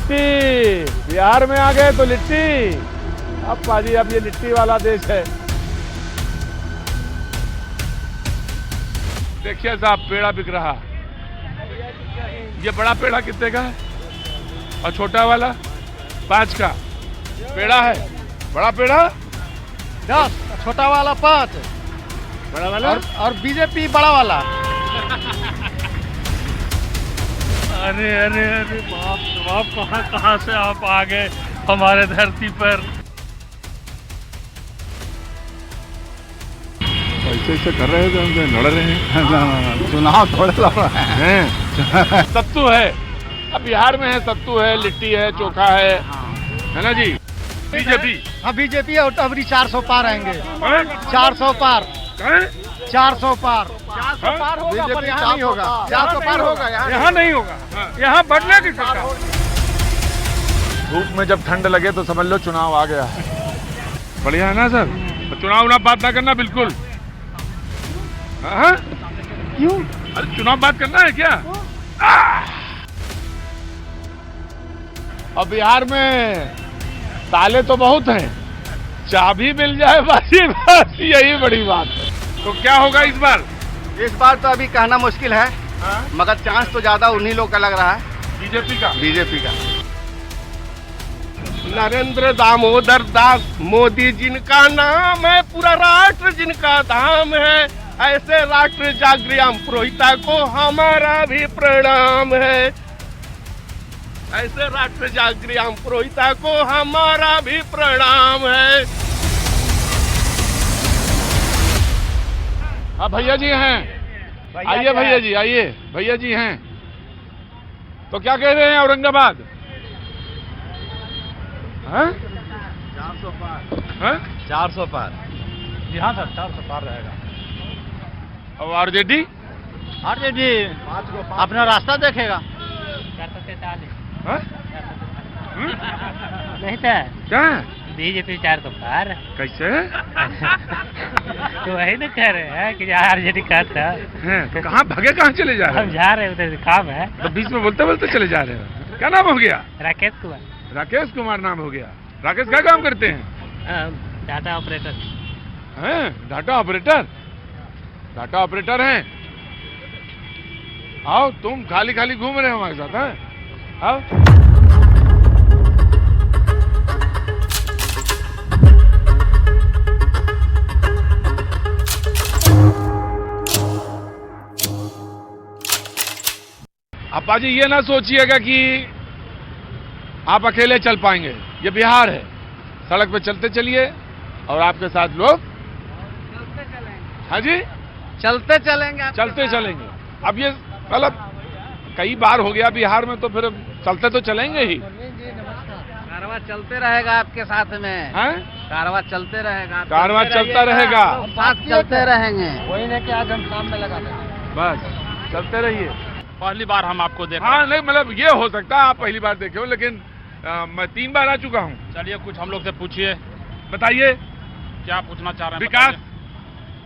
लिट्टी। बिहार में आ गए तो लिट्टी। अब पाजी अब ये लिट्टी वाला देश है। देखिए साहब पेड़ा बिक रहा। ये बड़ा पेड़ा कितने का है और छोटा वाला 5 का पेड़ा है। बड़ा पेड़ा 10, छोटा वाला 5, बड़ा वाला और बीजेपी बड़ा वाला। अरे अरे अरे बाप कहाँ से आप आ गए हमारे धरती पर। ऐसे कर रहे थे हमसे लड़ रहे हैं। चुनाव थोड़े लड़ रहे हैं। सत्तू है, अब बिहार में है, सत्तू है, लिट्टी है, चोखा है ना जी। बीजेपी, हाँ बीजेपी और अबरी 400 पार आएंगे। 400 पार, 400 पार, 400 पार होगा, पर यहाँ नहीं होगा। 400 पार होगा, यहाँ नहीं होगा, यहाँ बढ़ने की सरकार। धूप में जब ठंड लगे तो समझ लो चुनाव आ गया। बढ़िया है ना सर। चुनाव बात ना करना बिल्कुल। क्यों? अरे चुनाव बात करना है क्या? और बिहार में ताले तो बहुत हैं, चाबी मिल जाए बस यही बड़ी बात है। तो क्या होगा इस बार? इस बार तो अभी कहना मुश्किल है, मगर चांस तो ज्यादा उन्हीं लोग का लग रहा है। बीजेपी का। नरेंद्र दामोदर दास मोदी जिनका नाम है, पूरा राष्ट्र जिनका धाम है, ऐसे राष्ट्र जागृयाम पुरोहिता को हमारा भी प्रणाम है। ऐसे राष्ट्र जागृयाम पुरोहिता को हमारा भी प्रणाम है। हाँ भैया जी हैं, आइए भैया जी, आइए भैया जी हैं। तो क्या कह रहे हैं औरंगाबाद? 400 पार। हाँ? 400 पार। जी हाँ सर, 400 पार रहेगा। और आरजेडी अपना रास्ता देखेगा। 443 हाँ? नहीं था, क्या बीजेपी 400 पार। कैसे तो वही तो कह रहे हैं कि आरजेडी का था। हैं? तो कहाँ भगे, कहाँ चले जा रहे हम जा रहे हैं, उधर काम है। तो बीच में बोलते बोलते चले जा रहे हो। क्या नाम हो गया? राकेश कुमार। राकेश कुमार नाम हो गया। राकेश क्या काम करते हैं? Data operator. हैं? Data operator. डाटा ऑपरेटर हैं। आओ, तुम खाली खाली घूम रहे हो हमारे साथ। हैं? आओ। अब बाजी ये ना सोचिएगा कि आप अकेले चल पाएंगे। ये बिहार है, सड़क पे चलते चलिए और आपके साथ लोग चलते चलेंगे। हाँ जी, चलते चलेंगे, चलते चलेंगे। अब ये मतलब कई बार हो गया बिहार में, तो फिर चलते तो चलेंगे ही। कारवां चलते रहेगा आपके साथ में। हैं? कारवां चलते रहेगा। कारवां चलता रहेगा। साथ चलते रहेंगे। वही नहीं कि आज हम काम में लगा देंगे। बस चलते रहिए। पहली बार हम आपको देख हाँ नहीं, मतलब ये हो सकता है आप पहली बार देखे हो, लेकिन मैं 3 बार आ चुका हूँ। चलिए कुछ हम लोग से पूछिए, बताइए क्या पूछना चाह रहे हैं? विकास।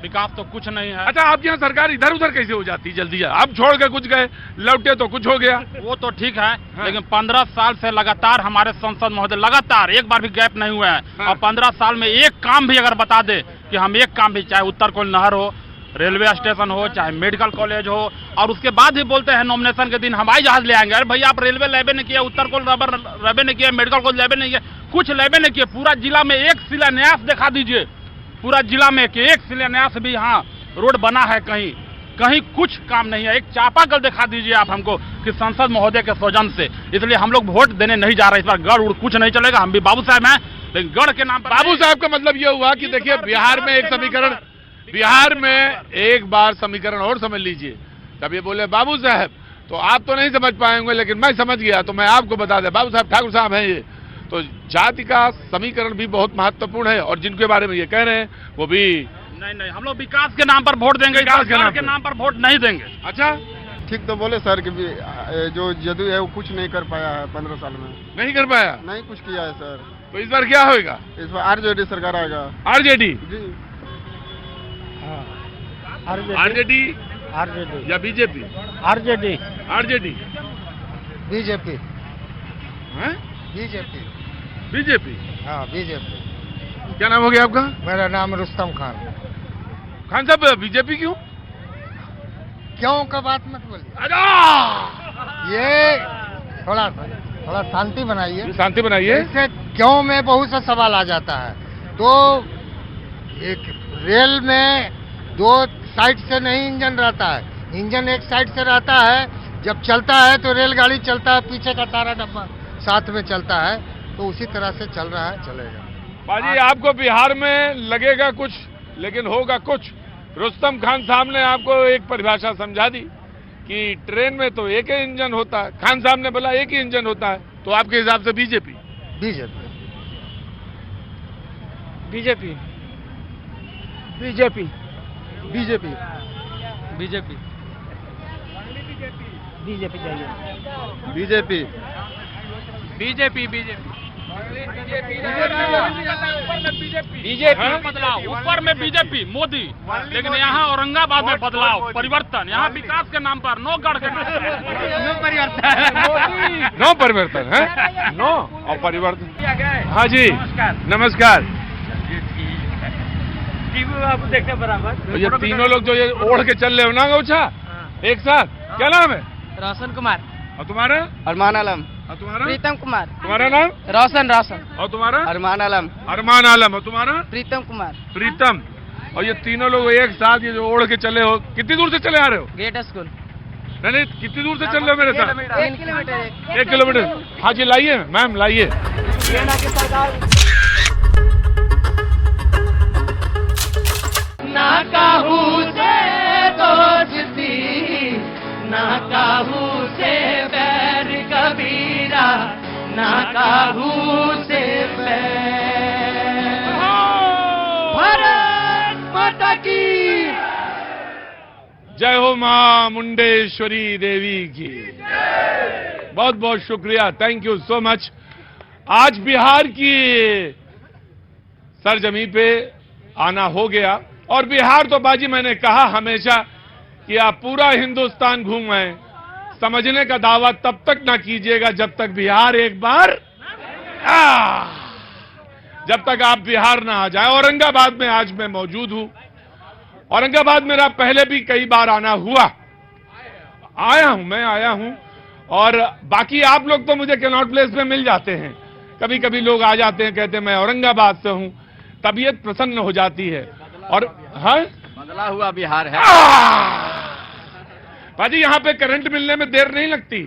विकास तो कुछ नहीं है। अच्छा, आपके यहाँ सरकार इधर उधर कैसे हो जाती है जल्दी? आप छोड़ के कुछ गए, लौटे तो कुछ हो गया। वो तो ठीक है, हाँ। लेकिन 15 साल से लगातार हमारे संसद महोदय लगातार एक बार भी गैप नहीं हुआ है। हाँ। और 15 साल में एक काम भी अगर बता दे कि हम एक काम भी, चाहे उत्तर कोल नहर हो, रेलवे स्टेशन हो, चाहे मेडिकल कॉलेज हो, और उसके बाद भी बोलते हैं नॉमिनेशन के दिन हवाई जहाज ले आएंगे। अरे भैया, आप रेलवे लेबे नहीं किया, उत्तर कोल लेबे नहीं किया, मेडिकल कॉलेज लेबे नहीं किया, कुछ लेबे नहीं किया। पूरा जिला में एक शिलान्यास दिखा दीजिए, पूरा जिला में कि एक शिलान्यास भी यहाँ रोड बना है कहीं, कहीं कुछ काम नहीं है। एक चापाकल दिखा दीजिए आप हमको कि संसद महोदय के सौजन से। इसलिए हम लोग वोट देने नहीं जा रहे इस बार। गढ़ उड़ कुछ नहीं चलेगा। हम भी बाबू साहब हैं, लेकिन गढ़ के नाम पर। बाबू साहब का मतलब ये हुआ कि देखिए बिहार में एक समीकरण, बिहार में एक बार समीकरण और समझ लीजिए। जब ये बोले बाबू साहब, तो आप तो नहीं समझ पाएंगे, लेकिन मैं समझ गया, तो मैं आपको बता दें, बाबू साहब ठाकुर साहब हैं ये। तो जाति का समीकरण भी बहुत महत्वपूर्ण है, और जिनके बारे में ये कह रहे हैं वो भी नहीं, हम लोग विकास के नाम पर वोट देंगे, विकास के नाम पर वोट नहीं देंगे। अच्छा, ठीक तो बोले सर कि जो जदयू है वो कुछ नहीं कर पाया है 15 साल में। नहीं कर पाया, नहीं कुछ किया है सर। तो इस बार क्या होगा? इस बार आरजेडी सरकार आएगा। आरजेडी? जी आरजेडी या बीजेपी? आरजेडी। आरजेडी। बीजेपी। हैं? बीजेपी। बीजेपी। हाँ बीजेपी। क्या नाम हो गया आपका? मेरा नाम रुस्तम खान। खान साहब बीजेपी क्यों? क्यों का बात मत बोलिए, अरे ये थोड़ा शांति बनाइए। शांति बनाइए। इससे क्यों में बहुत सा सवाल आ जाता है। तो एक रेल में दो साइड से नहीं इंजन रहता है, इंजन एक साइड से रहता है। जब चलता है तो रेलगाड़ी चलता है, पीछे का सारा डब्बा साथ में चलता है। तो उसी तरह से चल रहा है, चलेगा। बाजी आपको बिहार में लगेगा कुछ लेकिन होगा कुछ। रुस्तम खान साहब ने आपको एक परिभाषा समझा दी कि ट्रेन में तो एक ही इंजन होता है। खान साहब ने बोला एक ही इंजन होता है, तो आपके हिसाब से BJP. BJP. BJP BJP BJP. BJP BJP चाहिए। बीजेपी। बीजेपी बीजेपी बीजेपी बदलाव, ऊपर में बीजेपी मोदी, लेकिन यहाँ औरंगाबाद में बदलाव, परिवर्तन। यहाँ विकास के नाम पर नो गढ़ के नो परिवर्तन। नो परिवर्तन है, नो और परिवर्तन। हाँ जी नमस्कार। आपको देखने बराबर तो ये तीनों लोग जो ये ओढ़ के चल रहे हो ना गौछा एक साथ, क्या नाम है? रोशन कुमार। और तुम्हारा? अरमान आलम। और तुम्हारा? प्रीतम कुमार। तुम्हारा नाम? रोशन रोशन। और तुम्हारा? अरमान आलम। अरमान आलम। और तुम्हारा? प्रीतम कुमार। प्रीतम। और ये तीनों लोग एक साथ ये जो ओढ़ के चले हो, कितनी दूर से चले आ रहे हो? Get school. नहीं कितनी दूर से चल रहे हो मेरे साथ? 1 किलोमीटर। 1 किलोमीटर। हाँ जी लाइए मैम लाइए। ना काहू से दोस्ती, ना काहू से बैर कबीरा, ना काहू से बैर। भारत माता की जय हो मां मुंडेश्वरी देवी की। बहुत बहुत शुक्रिया, थैंक यू सो मच। आज बिहार की सरजमी पे आना हो गया। और बिहार तो बाजी मैंने कहा हमेशा कि आप पूरा हिंदुस्तान घूमें, समझने का दावा तब तक ना कीजिएगा जब तक बिहार एक बार जब तक आप बिहार ना आ जाए। औरंगाबाद में आज मैं मौजूद हूं। औरंगाबाद मेरा पहले भी कई बार आना हुआ, मैं आया हूं। और बाकी आप लोग तो मुझे कैनॉट प्लेस में मिल जाते हैं, कभी कभी लोग आ जाते हैं, कहते हैं मैं औरंगाबाद से हूं, तबीयत प्रसन्न हो जाती है। और हाँ बदला हुआ बिहार है। भाजी यहाँ पे करंट मिलने में देर नहीं लगती।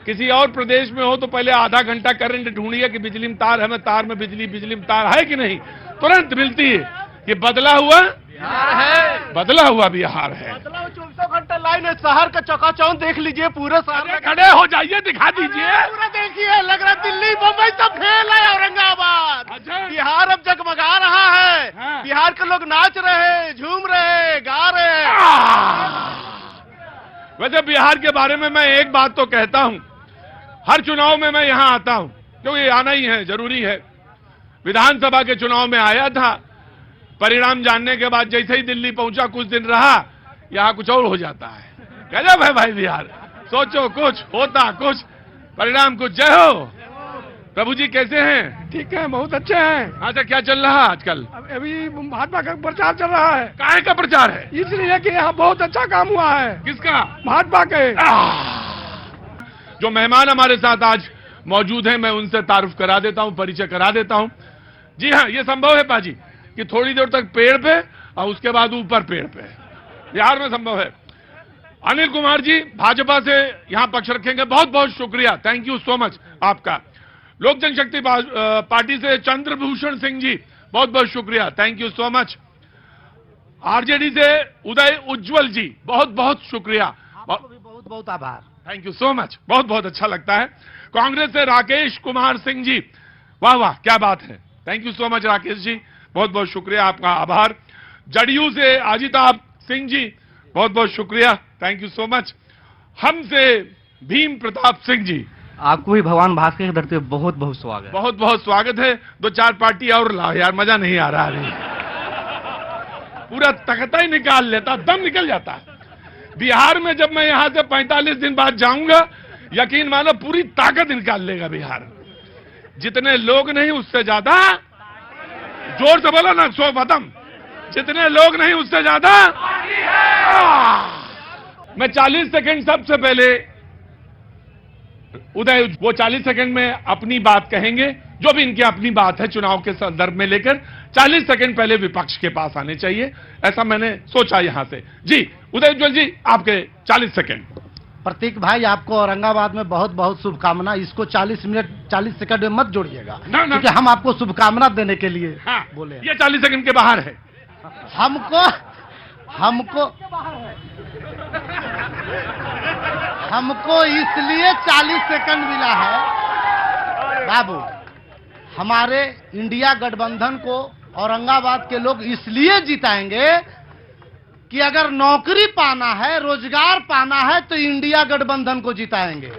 किसी और प्रदेश में हो तो पहले आधा घंटा करंट ढूंढिए कि बिजली में तार है, मैं तार में बिजली में तार है कि नहीं, तुरंत मिलती है। ये बदला हुआ बिहार है, बदला हुआ बिहार है। 24 घंटे लाइन है, शहर का चकाचौंध देख लीजिए, पूरे शहर में। खड़े हो जाइए, दिखा दीजिए। पूरा देखिए, लग रहा दिल्ली मुंबई सब फेल है, औरंगाबाद। अच्छा। बिहार अब जगमगा रहा है। हाँ। बिहार के लोग नाच रहे, झूम रहे, गा रहे। वैसे बिहार के बारे में मैं एक बात तो कहता हूं, हर चुनाव में मैं यहां आता हूं क्योंकि आना ही है, जरूरी है। विधानसभा के चुनाव में आया था, परिणाम जानने के बाद जैसे ही दिल्ली पहुंचा, कुछ दिन रहा, यहां कुछ और हो जाता है। गजब है भाई बिहार, सोचो कुछ होता कुछ, परिणाम कुछ। जय हो प्रभु जी, कैसे हैं? ठीक है, बहुत अच्छे हैं। अच्छा, क्या चल रहा है आजकल? अभी भाजपा का प्रचार चल रहा है, काहे का प्रचार है? इसलिए कि यहाँ बहुत अच्छा काम हुआ है। किसका? भाजपा के। जो मेहमान हमारे साथ आज मौजूद हैं, मैं उनसे तारुफ करा देता हूं, परिचय करा देता हूं। जी हाँ, ये संभव है पाजी कि थोड़ी देर तक पेड़ पे और उसके बाद ऊपर पेड़ पे, बिहार में संभव है। अनिल कुमार जी भाजपा से यहां पक्ष रखेंगे, बहुत बहुत शुक्रिया, थैंक यू सो मच आपका। लोक जनशक्ति पार्टी से चंद्रभूषण सिंह जी, बहुत बहुत शुक्रिया, thank you so much. RJD से उदय उज्जवल जी, बहुत बहुत शुक्रिया, बहुत बहुत आभार, थैंक यू सो मच, बहुत बहुत अच्छा लगता है। कांग्रेस से राकेश कुमार सिंह जी, वाह वाह क्या बात है, thank you so much Rakesh ji, बहुत बहुत शुक्रिया, आपका आभार। जदयू से अजिताभ सिंह जी, बहुत बहुत शुक्रिया, थैंक यू सो मच। हम से भीम प्रताप सिंह जी, आपको भी भगवान भास्कर की धरती पे बहुत बहुत स्वागत है। बहुत बहुत स्वागत है। 2-4 पार्टी और लाओ यार, मजा नहीं आ रहा अभी, पूरा तख्ता ही निकाल लेता, दम निकल जाता है। बिहार में जब मैं यहां से 45 दिन बाद जाऊंगा, यकीन मानो पूरी ताकत निकाल लेगा बिहार। जितने लोग नहीं उससे ज्यादा, जोर से बोलो ना, सो खत्म, जितने लोग नहीं उससे ज्यादा। मैं 40 सेकंड सबसे पहले उदय, वो 40 सेकंड में अपनी बात कहेंगे, जो भी इनकी अपनी बात है चुनाव के संदर्भ में लेकर, 40 सेकंड पहले विपक्ष के पास आने चाहिए, ऐसा मैंने सोचा यहां से। जी उदय उज्ज्वल जी, आपके 40 सेकंड। प्रतीक भाई, आपको औरंगाबाद में बहुत बहुत शुभकामना। इसको 40 सेकंड में मत जोड़िएगा, क्योंकि हम आपको शुभकामना देने के लिए बोले। ये 40 सेकंड के बाहर है। हमको इसलिए 40 सेकंड मिला है बाबू, हमारे इंडिया गठबंधन को औरंगाबाद के लोग इसलिए जिताएंगे कि अगर नौकरी पाना है, रोजगार पाना है, तो इंडिया गठबंधन को जिताएंगे।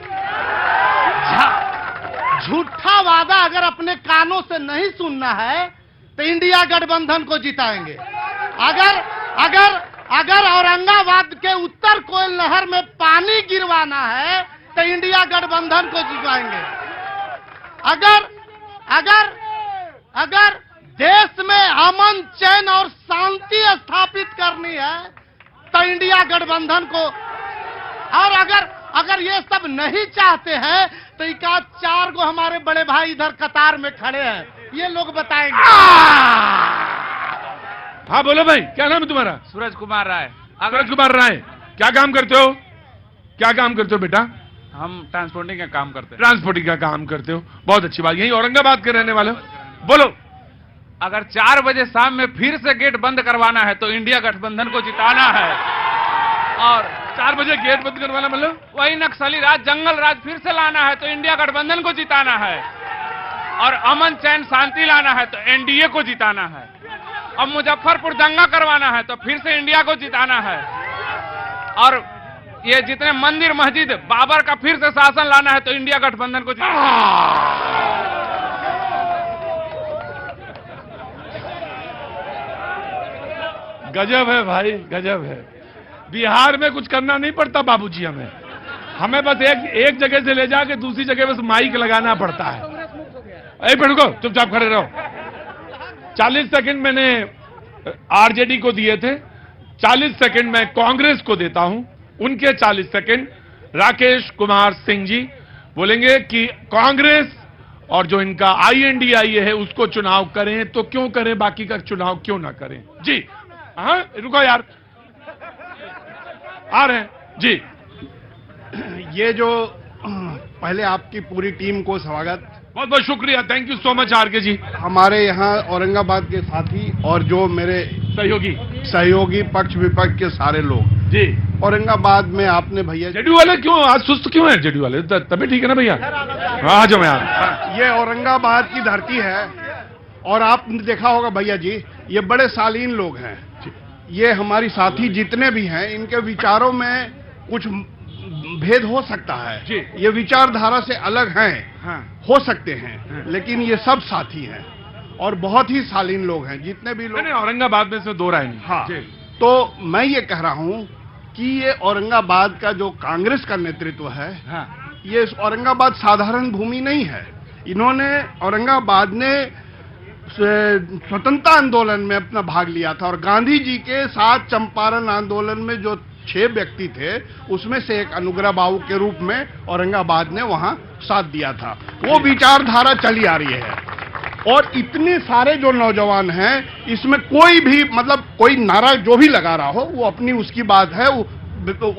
झूठा वादा अगर अपने कानों से नहीं सुनना है तो इंडिया गठबंधन को जिताएंगे। अगर औरंगाबाद के उत्तर कोयल नहर में पानी गिरवाना है तो इंडिया गठबंधन को जिताएंगे। अगर देश में अमन, चैन और शांति स्थापित करनी है तो इंडिया गठबंधन को, और अगर ये सब नहीं चाहते हैं तो एक 4 गो हमारे बड़े भाई इधर कतार में खड़े हैं, ये लोग बताएंगे। हाँ बोलो भाई, क्या नाम है तुम्हारा? सूरज कुमार राय। सूरज कुमार राय, क्या काम करते हो? क्या काम करते हो बेटा? हम ट्रांसपोर्टिंग का काम करते हैं। ट्रांसपोर्टिंग का काम करते हो, बहुत अच्छी बात। यही औरंगाबाद के रहने वाले हो, बोलो। अगर 4 बजे शाम में फिर से गेट बंद करवाना है तो इंडिया गठबंधन को जिताना है। और 4 बजे गेट बंद करवाना मतलब वही नक्सली राज, जंगल राज फिर से लाना है तो इंडिया गठबंधन को जिताना है। और अमन, चैन, शांति लाना है तो एनडीए को जिताना है। अब मुजफ्फरपुर दंगा करवाना है तो फिर से इंडिया को जिताना है। और ये जितने मंदिर, मस्जिद, बाबर का फिर से शासन लाना है तो इंडिया गठबंधन को जिताना। गजब है भाई, गजब है। बिहार में कुछ करना नहीं पड़ता बाबूजी, हमें बस एक जगह से ले जाके दूसरी जगह बस माइक लगाना पड़ता है। रुको, चुपचाप खड़े रहो। 40 सेकंड मैंने आरजेडी को दिए थे, 40 सेकंड मैं कांग्रेस को देता हूं। उनके 40 सेकंड राकेश कुमार सिंह जी बोलेंगे कि कांग्रेस और जो इनका INDIA है उसको चुनाव करें तो क्यों करें, बाकी का चुनाव क्यों ना करें। जी हाँ, रुको यार, आ रहे हैं जी। ये जो पहले आपकी पूरी टीम को स्वागत, बहुत बहुत शुक्रिया, thank you so much RK ji. हमारे यहाँ औरंगाबाद के साथी और जो मेरे सहयोगी पक्ष विपक्ष के सारे लोग जी। औरंगाबाद में आपने भैया, जेडीयू वाले क्यों आज सुस्त क्यों है? जेडीयू वाले तभी ठीक है ना भैया? आ जाओ यार। ये औरंगाबाद की धरती है और आपने देखा होगा भैया जी, ये बड़े शालीन लोग हैं। ये हमारी साथी जितने भी हैं, इनके विचारों में कुछ भेद हो सकता है जी। ये विचारधारा से अलग हैं, हाँ। हो सकते हैं, लेकिन ये सब साथी हैं और बहुत ही शालीन लोग हैं जितने भी लोग। नहीं, औरंगाबाद में से दो राय नहीं। हाँ, तो मैं ये कह रहा हूं कि ये औरंगाबाद का जो कांग्रेस का नेतृत्व है, हाँ। ये औरंगाबाद साधारण भूमि नहीं है। इन्होंने औरंगाबाद ने स्वतंत्रता आंदोलन में अपना भाग लिया था और गांधी जी के साथ चंपारण आंदोलन में जो 6 व्यक्ति थे उसमें से एक अनुग्रह बाबू के रूप में औरंगाबाद ने वहां साथ दिया था। वो विचारधारा चली आ रही है और इतने सारे जो नौजवान हैं, इसमें कोई भी मतलब कोई नारा जो भी लगा रहा हो वो अपनी उसकी बात है, वो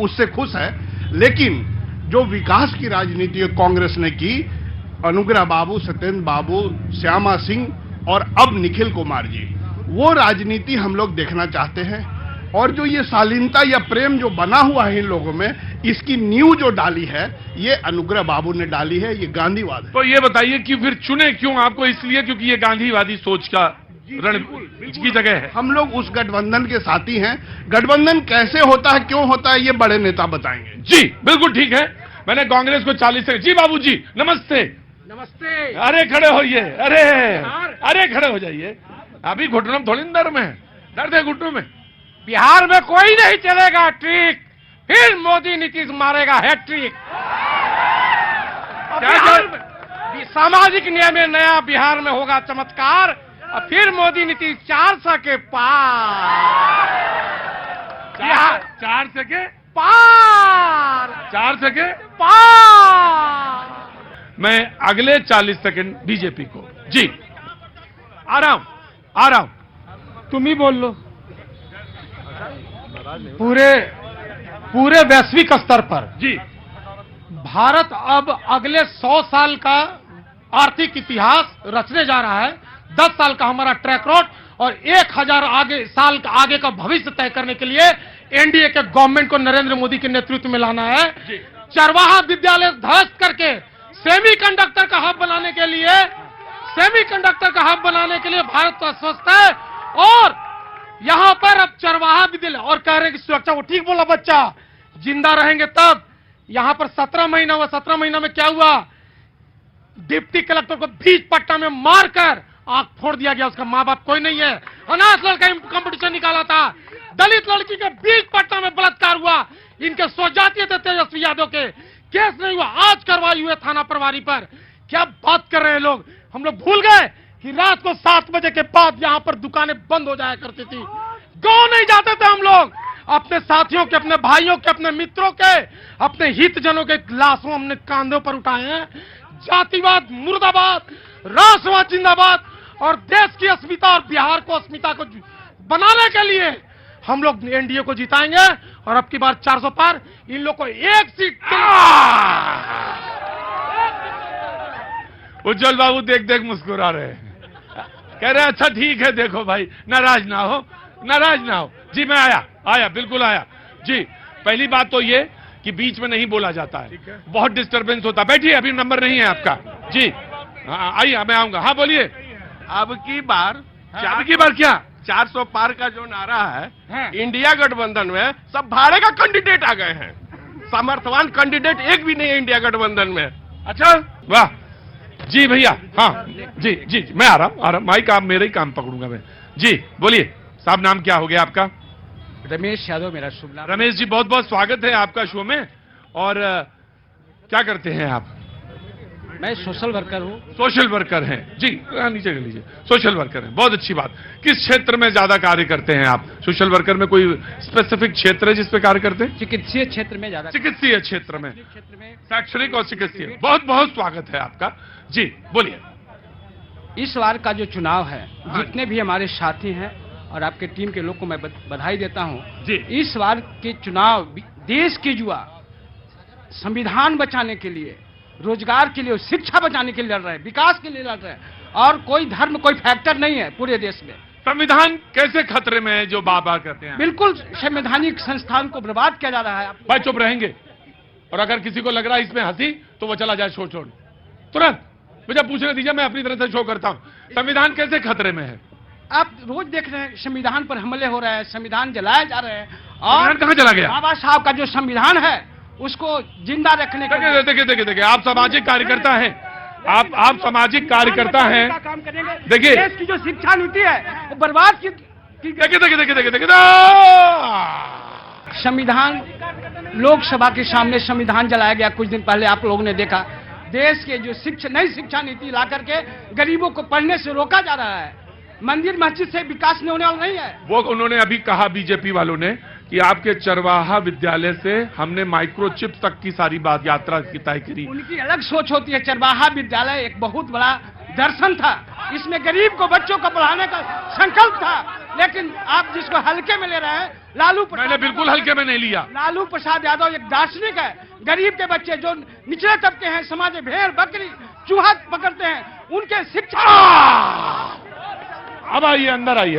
उससे खुश है। लेकिन जो विकास की राजनीति कांग्रेस ने की, अनुग्रह बाबू, सत्येंद्र बाबू, श्यामा सिंह और अब निखिल कुमार जी, वो राजनीति हम लोग देखना चाहते हैं। और जो ये शालीनता या प्रेम जो बना हुआ है इन लोगों में, इसकी नींव जो डाली है ये अनुग्रह बाबू ने डाली है, ये गांधीवाद है। तो ये बताइए कि फिर चुने क्यों आपको? इसलिए क्योंकि ये गांधीवादी सोच का रण की जगह है। हम लोग उस गठबंधन के साथी हैं। गठबंधन कैसे होता है, क्यों होता है, ये बड़े नेता बताएंगे। जी बिल्कुल ठीक है। मैंने कांग्रेस को 40 सेकंड। जी बाबू जी नमस्ते। नमस्ते। अरे खड़े होइए, अरे खड़े हो जाइए। अभी घुटनों में थोड़ी दर्द है, दर्द है घुटनों में। बिहार में कोई नहीं चलेगा ट्रिक, फिर मोदी नीतीश मारेगा हैट्रिक। सामाजिक न्याय में नया बिहार में होगा चमत्कार और फिर मोदी नीति 400 के पार। 400 के पार 400 के पार। मैं अगले 40 सेकंड बीजेपी को। जी आ रहा हूं तुम ही बोल लो। पूरे वैश्विक स्तर पर जी भारत अब अगले 100 साल का आर्थिक इतिहास रचने जा रहा है। 10 साल का हमारा ट्रैक रोड और 1000 साल का आगे का भविष्य तय करने के लिए एनडीए के गवर्नमेंट को नरेंद्र मोदी के नेतृत्व में लाना है। चरवाहा विद्यालय ध्वस्त करके सेमीकंडक्टर का हब बनाने के लिए भारत तो अस्वस्थ है और यहां पर अब चरवाहा विद्यालय और कह रहे हैं कि सुरक्षा। वो ठीक बोला बच्चा, जिंदा रहेंगे तब। यहां पर 17 महीना हुआ। 17 महीना में क्या हुआ? डिप्टी कलेक्टर को बीच पट्टा में मारकर आंख फोड़ दिया गया। उसका मां बाप कोई नहीं है। अनाथ लड़का कंपटीशन निकाला था, दलित लड़की के बीच पट्टा में बलात्कार हुआ। इनके स्वजातीय थे तेजस्वी यादव के, केस नहीं हुआ। आज कार्रवाई हुई थाना प्रभारी पर। क्या बात कर रहे हैं लोग? हम लोग भूल गए कि रात को 7 बजे के बाद यहां पर दुकानें बंद हो जाया करती थी। गांव नहीं जाते थे हम लोग। अपने साथियों के, अपने भाइयों के, अपने मित्रों के, अपने हितजनों के लाशों हमने कांधों पर उठाए हैं। जातिवाद मुर्दाबाद, राष्ट्रवाद जिंदाबाद और देश की अस्मिता और बिहार को अस्मिता को बनाने के लिए हम लोग एनडीए को जिताएंगे और अब की बार 400 पार। इन लोग को एक सीट। उज्जवल बाबू देख मुस्कुरा रहे हैं, कह रहे हैं अच्छा ठीक है, देखो भाई नाराज ना हो। जी मैं आया बिल्कुल आया। जी पहली बात तो ये कि बीच में नहीं बोला जाता है, बहुत डिस्टरबेंस होता है। बैठिए, अभी नंबर नहीं है आपका। जी हाँ आइए, मैं आऊंगा। हाँ बोलिए। अब की बार क्या 400 पार का जो नारा है, इंडिया गठबंधन में सब भाड़े का कैंडिडेट आ गए हैं। समर्थवान कैंडिडेट एक भी नहीं है इंडिया गठबंधन में। अच्छा वाह। जी भैया हाँ जी मैं आ रहा हूँ। माइक आप मेरे ही काम पकड़ूंगा मैं। जी बोलिए साहब, नाम क्या हो गया आपका? रमेश यादव मेरा शुभ नाम। रमेश जी बहुत बहुत स्वागत है आपका शो में। और क्या करते हैं आप? मैं सोशल वर्कर हूँ। सोशल वर्कर हैं जी, नीचे कर लीजिए। सोशल वर्कर हैं, बहुत अच्छी बात। किस क्षेत्र में ज्यादा कार्य करते हैं आप? सोशल वर्कर में कोई स्पेसिफिक क्षेत्र है जिस पे कार्य करते हैं? चिकित्सीय क्षेत्र में ज्यादा। चिकित्सीय क्षेत्र में, शैक्षणिक और चिकित्सीय। बहुत बहुत स्वागत है आपका। जी बोलिए। इस बार का जो चुनाव है, जितने भी हमारे साथी हैं और आपके टीम के लोग को मैं बधाई देता हूं जी। इस बार के चुनाव देश के युवा संविधान बचाने के लिए, रोजगार के लिए, शिक्षा बचाने के लिए लड़ रहे हैं, विकास के लिए लड़ रहे हैं और कोई धर्म, कोई फैक्टर नहीं है पूरे देश में। संविधान कैसे खतरे में है जो बार कहते हैं? बिल्कुल संवैधानिक संस्थान को बर्बाद किया जा रहा है। भाई चुप रहेंगे, और अगर किसी को लग रहा है इसमें हंसी तो वो चला जाए छोड़ तुरंत। मुझे पूछने दीजिए, मैं अपनी तरह से शो करता हूं। संविधान कैसे खतरे में है? आप रोज देख रहे हैं संविधान पर हमले हो रहे हैं, संविधान जलाए जा रहे हैं। और कहां चला गया? बाबा साहब का जो संविधान है उसको जिंदा रखने के लिए। देखिए आप सामाजिक कार्यकर्ता हैं, आप सामाजिक कार्यकर्ता हैं। काम करेंगे। देखिए देश की जो शिक्षा नीति है वो बर्बाद की। देखिए संविधान, लोकसभा के सामने संविधान जलाया गया कुछ दिन पहले, आप लोगों ने देखा। देश के जो नई शिक्षा नीति ला करके गरीबों को पढ़ने से रोका जा रहा है। मंदिर मस्जिद से विकास नहीं होने वाला नहीं है। वो उन्होंने अभी कहा बीजेपी वालों ने कि आपके चरवाहा विद्यालय से हमने माइक्रोचिप तक की सारी बात यात्रा की तय करी। उनकी अलग सोच होती है। चरवाहा विद्यालय एक बहुत बड़ा दर्शन था, इसमें गरीब को, बच्चों को पढ़ाने का संकल्प था। लेकिन आप जिसको हल्के में ले रहे हैं, लालू प्रसाद। मैंने बिल्कुल हल्के में नहीं लिया। लालू प्रसाद यादव एक दार्शनिक है। गरीब के बच्चे जो निचले तबके हैं, समाज में भेड़ बकरी चूहा पकड़ते हैं, उनके शिक्षा। अब आइए, अंदर आइए।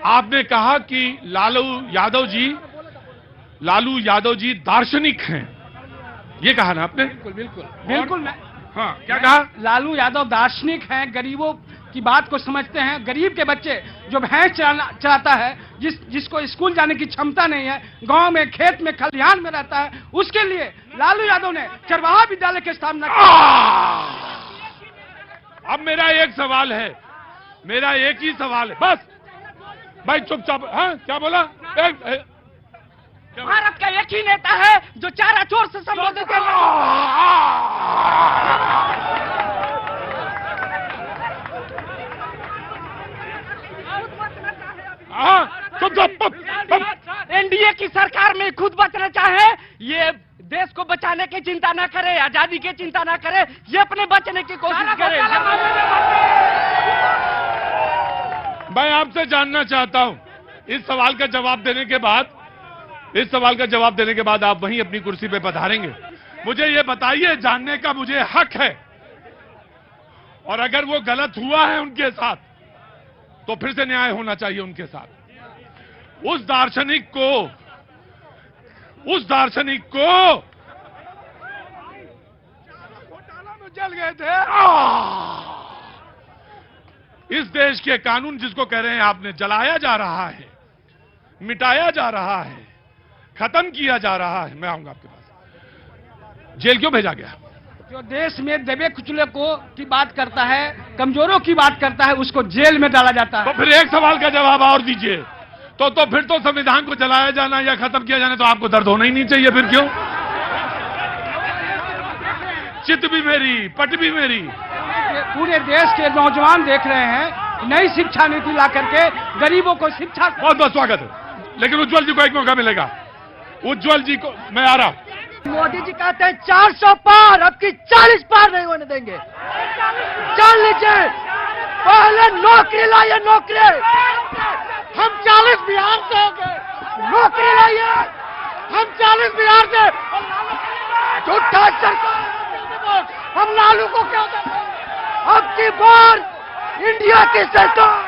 आपने कहा कि लालू यादव जी दार्शनिक हैं, ये कहा ना आपने? बिल्कुल मैं। हाँ क्या कहा? लालू यादव दार्शनिक हैं, गरीबों की बात को समझते हैं। गरीब के बच्चे जो भैंस चलाता है, जिसको स्कूल जाने की क्षमता नहीं है, गांव में, खेत में, खलिहान में रहता है, उसके लिए लालू यादव ने चरवाहा विद्यालय की स्थापना की। अब मेरा एक सवाल है, मेरा एक ही सवाल है बस। भाई चुपचाप। हाँ क्या बोला? भारत का एक ही नेता है जो चारा चोर से संबोधित कर रहा है। एनडीए की सरकार में खुद बचना चाहे, ये देश को बचाने की चिंता ना करे, आजादी की चिंता ना करे, ये अपने बचने की कोशिश करे। मैं आपसे जानना चाहता हूं, इस सवाल का जवाब देने के बाद आप वहीं अपनी कुर्सी पे पधारेंगे। मुझे ये बताइए, जानने का मुझे हक है, और अगर वो गलत हुआ है उनके साथ तो फिर से न्याय होना चाहिए उनके साथ। उस दार्शनिक को घोटाला में जल गए थे। इस देश के कानून जिसको कह रहे हैं आपने, जलाया जा रहा है, मिटाया जा रहा है, खत्म किया जा रहा है। मैं आऊंगा आपके पास। जेल क्यों भेजा गया? जो देश में दबे कुचले की बात करता है, कमजोरों की बात करता है, उसको जेल में डाला जाता है। तो फिर एक सवाल का जवाब और दीजिए। तो फिर तो संविधान को जलाया जाना या खत्म किया जाना तो आपको दर्द होना ही नहीं चाहिए, फिर क्यों? चित भी मेरी, पट भी मेरी। पूरे देश के नौजवान देख रहे हैं, नई शिक्षा नीति ला करके गरीबों को शिक्षा। बहुत बहुत स्वागत है, लेकिन उज्जवल जी को एक मौका मिलेगा। उज्जवल जी को मैं आ रहा। मोदी जी कहते हैं 400 पार, अब की 40 पार नहीं होने देंगे। जान लीजिए, पहले नौकरी लाइए, नौकरी। हम 40 बिहार से हो गए, नौकरी लाइए। हम 40 बिहार से। झूठा सरकार, हम लालू को क्या देंगे? अब की बार इंडिया की सरकार।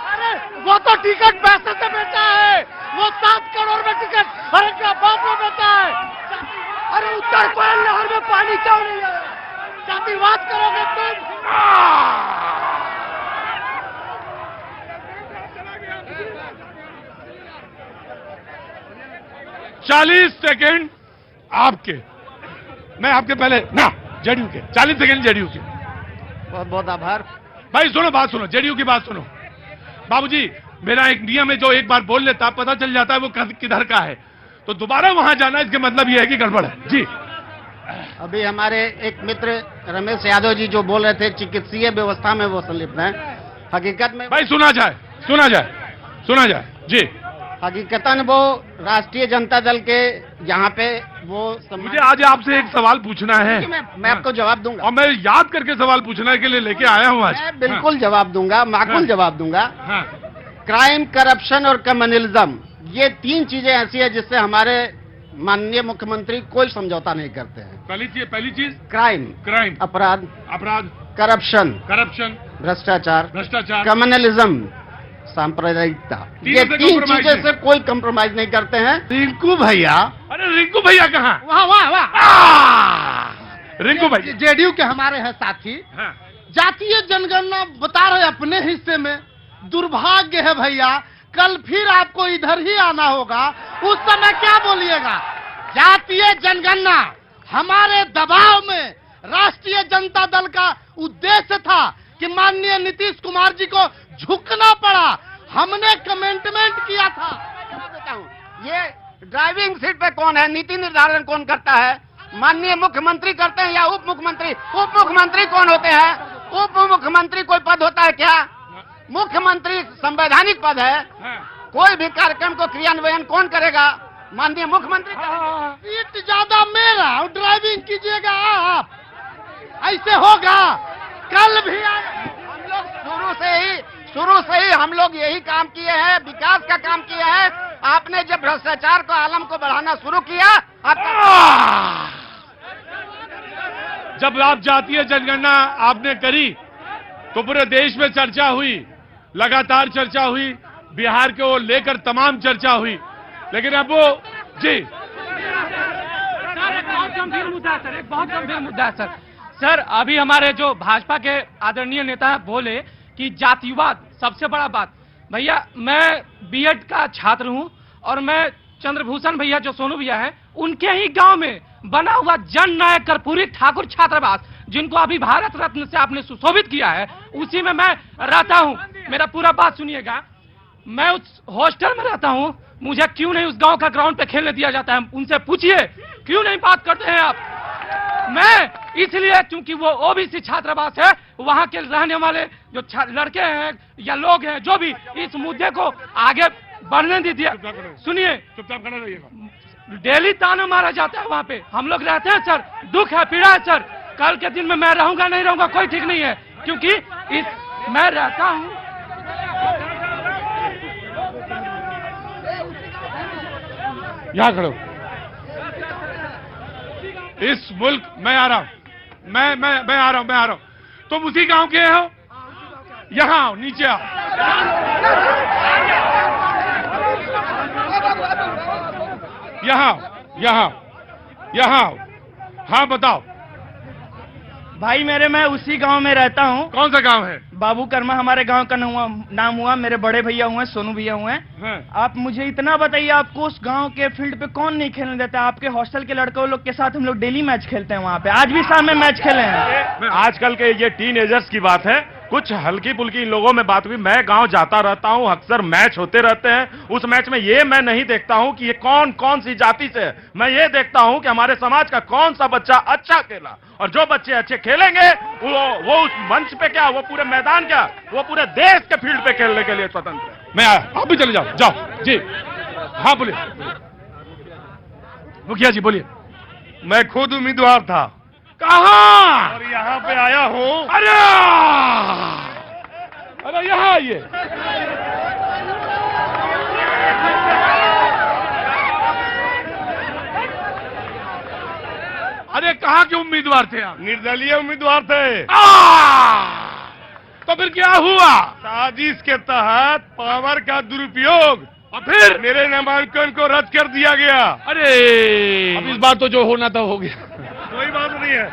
अरे वो तो टिकट पैसे से बेचा है, वो 7 करोड़ में टिकट अरे क्या बाप में बेचा है। अरे उत्तर कोयल नहर में पानी क्यों नहीं है? जातिवाद करोगे तुम? 40 सेकेंड आपके, मैं आपके पहले ना जेडीयू के 40 सेकेंड जेडीयू के। बहुत बहुत आभार। भाई सुनो, बात सुनो, जेडीयू की बात सुनो। बाबूजी, मेरा एक नियम है, जो एक बार बोल लेता पता चल जाता है वो किधर का है, तो दोबारा वहां जाना, इसके मतलब ये है कि गड़बड़ है। जी, अभी हमारे एक मित्र रमेश यादव जी जो बोल रहे थे चिकित्सीय व्यवस्था में वो संलिप्त हैं, हकीकत में भाई सुना जाए। जी, हकीकतन वो राष्ट्रीय जनता दल के यहाँ पे वो मुझे आज आपसे एक सवाल पूछना है। मैं आपको जवाब दूंगा, और मैं याद करके सवाल पूछने के लिए लेके आया हूँ आज। मैं बिल्कुल जवाब दूंगा, माकूल जवाब दूंगा। हाँ। क्राइम, करप्शन और कम्युनलिज्म, ये 3 चीजें ऐसी है जिससे हमारे माननीय मुख्यमंत्री कोई समझौता नहीं करते हैं। पहली चीज क्राइम, अपराध, करप्शन, भ्रष्टाचार, कम्युनलिज्म, सांप्रदायिकता, ये 3 चीजें से कोई कंप्रोमाइज नहीं करते हैं। रिंकू भैया, अरे रिंकू भैया कहाँ? वाह रिंकू भाई जेडीयू के हमारे हैं साथी। हाँ। जातीय जनगणना बता रहे अपने हिस्से में, दुर्भाग्य है भैया, कल फिर आपको इधर ही आना होगा, उस समय क्या बोलिएगा? जातीय जनगणना हमारे दबाव में राष्ट्रीय जनता दल का उद्देश्य था कि माननीय नीतीश कुमार जी को झुकना पड़ा, हमने कमेंटमेंट किया था। ये ड्राइविंग सीट पे कौन है, नीति निर्धारण कौन करता है? माननीय मुख्यमंत्री करते हैं या उप मुख्यमंत्री? उप मुख्यमंत्री कौन होते हैं? उप मुख्यमंत्री कोई पद होता है क्या? मुख्यमंत्री संवैधानिक पद है। कोई भी कार्यक्रम को क्रियान्वयन कौन करेगा? माननीय मुख्यमंत्री। सीट ज्यादा मेरा और ड्राइविंग कीजिएगा आप, ऐसे होगा। कल भी हम लोग शुरू से ही हम लोग यही काम किए हैं, विकास का काम किया है। आपने जब भ्रष्टाचार को आलम को बढ़ाना शुरू किया, जब आप जातीय जनगणना आपने करी तो पूरे देश में चर्चा हुई, लगातार चर्चा हुई, बिहार को लेकर तमाम चर्चा हुई, लेकिन अब वो जी बहुत गंभीर मुद्दा है सर, एक बहुत गंभीर मुद्दा है सर। सर, अभी हमारे जो भाजपा के आदरणीय नेता बोले कि जातिवाद सबसे बड़ा बात। भैया, मैं बीएड का छात्र हूं और मैं चंद्रभूषण भैया जो सोनू भैया हैं, उनके ही गांव में बना हुआ जन नायक कर्पूरी ठाकुर छात्रावास, जिनको अभी भारत रत्न से आपने सुशोभित किया है, उसी में मैं रहता हूं। मेरा पूरा बात सुनिएगा। मैं उस हॉस्टल में रहता हूं मुझे क्यों नहीं उस गांव का ग्राउंड पे खेलने दिया जाता है? उनसे पूछिए क्यों नहीं बात करते हैं आप? मैं इसलिए क्योंकि वो ओबीसी छात्रावास है, वहां के रहने वाले जो लड़के हैं या लोग हैं जो भी, इस मुद्दे को आगे बढ़ने दीजिए। सुनिए, चुपचाप खड़े रहिएगा। डेली ताना मारा जाता है वहां पे, हम लोग रहते हैं सर, दुख है, पीड़ा है सर। कल के दिन में मैं रहूंगा नहीं रहूंगा कोई ठीक नहीं है, क्योंकि मैं रहता हूं। यहाँ खड़ो। इस मुल्क मैं आ रहा हूं, मैं आ रहा हूं। तुम उसी गांव के हो? यहाँ आओ, नीचे आओ। यहाँ आओ। हाँ बताओ भाई मेरे, मैं उसी गांव में रहता हूँ। कौन सा गांव है? बाबू कर्मा हमारे गांव का नाम हुआ। मेरे बड़े भैया हुए, सोनू भैया हुए। आप मुझे इतना बताइए, आपको उस गांव के फील्ड पे कौन नहीं खेलने देता? आपके हॉस्टल के लड़कों लोग के साथ हम लोग डेली मैच खेलते हैं वहाँ पे, आज भी शाम में मैच खेले हैं। आजकल के ये टीनेजर्स की बात है, कुछ हल्की पुल्की इन लोगों में बात हुई। मैं गांव जाता रहता हूं, अक्सर मैच होते रहते हैं। उस मैच में ये मैं नहीं देखता हूं कि ये कौन कौन सी जाति से है, मैं ये देखता हूं कि हमारे समाज का कौन सा बच्चा अच्छा खेला, और जो बच्चे अच्छे खेलेंगे वो उस मंच पे क्या, वो पूरे मैदान क्या, वो पूरे देश के फील्ड पे खेलने के लिए स्वतंत्र है। मैं आया, आप भी चले जाओ जी। हाँ बोलिए मुखिया जी, बोलिए। मैं खुद उम्मीदवार था। कहाँ? और यहाँ पे आया हूँ। अरे यहाँ आइए। अरे कहाँ के उम्मीदवार थे आप? निर्दलीय उम्मीदवार थे। तो फिर क्या हुआ? साजिश के तहत पावर का दुरुपयोग और फिर मेरे नामांकन को रद्द कर दिया गया। अरे अब इस बार तो जो होना था हो गया, कोई बात नहीं है।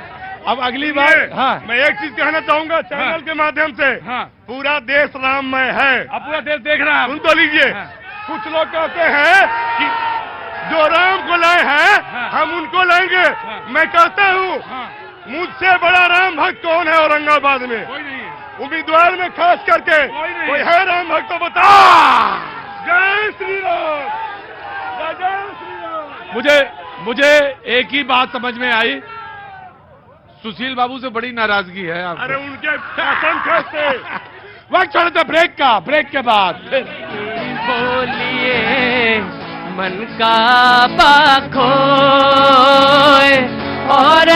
अब अगली बार। हाँ, मैं एक चीज कहना चाहूंगा चैनल के माध्यम से। हाँ, पूरा देश राममय है। अब पूरा देश देख रहा है। सुन तो लीजिए। हाँ। कुछ लोग कहते हैं कि जो राम को लाए हैं, हाँ, हम उनको लाएंगे। हाँ, मैं कहता हूँ, हाँ, मुझसे बड़ा राम भक्त कौन है औरंगाबाद में? कोई नहीं है। उम्मीदवार में खास करके कोई है राम भक्त तो बताओ। जय श्री राम, जय श्री राम। मुझे एक ही बात समझ में आई, सुशील बाबू से बड़ी नाराजगी है आपको। अरे उनके शासन कैसे? वक्त छोड़ दो, ब्रेक के बाद बोलिए मन का बाखो और